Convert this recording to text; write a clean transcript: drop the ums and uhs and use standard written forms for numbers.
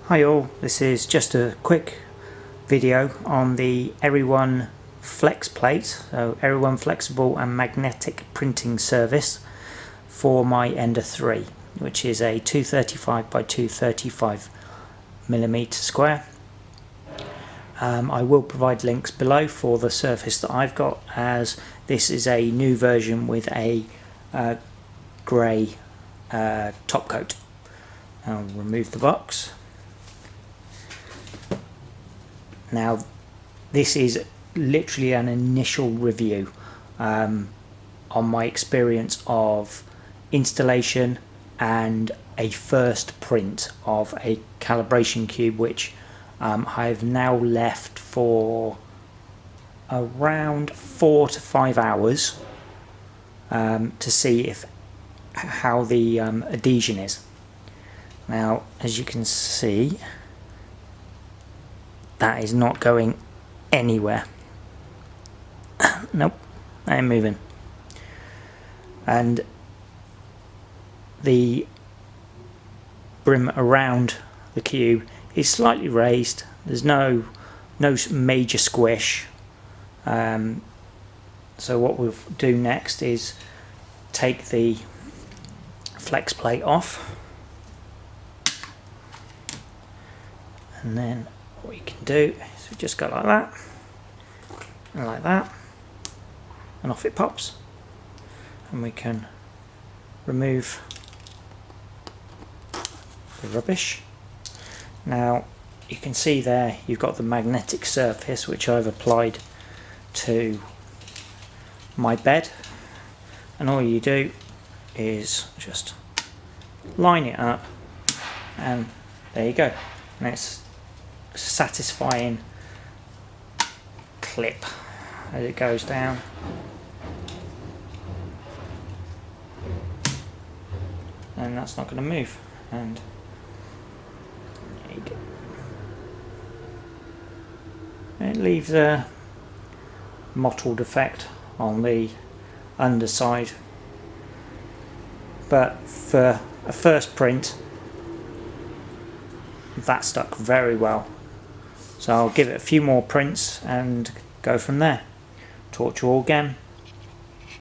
Hi all, this is just a quick video on the Eryone flex plate, so Eryone flexible and magnetic printing service for my Ender 3, which is a 235 by 235 millimeter square. I will provide links below for the surface that I've got, as this is a new version with a grey top coat. I'll remove the box. Now, this is literally an initial review on my experience of installation and a first print of a calibration cube, which I've now left for around 4 to 5 hours to see how the adhesion is. Now, as you can see, that is not going anywhere. Nope, I ain't moving. And the brim around the cube is slightly raised. There's no major squish. So what we'll do next is take the flex plate off, and then what you can do is we just go like that and like that, and off it pops, and we can remove the rubbish. Now you can see there you've got the magnetic surface which I've applied to my bed, and all you do is just line it up, and there you go, and it's a satisfying clip as it goes down. And that's not going to move, and there you go. It leaves a mottled effect on the underside, but for a first print that stuck very well. So I'll give it a few more prints and go from there. Talk to you all again.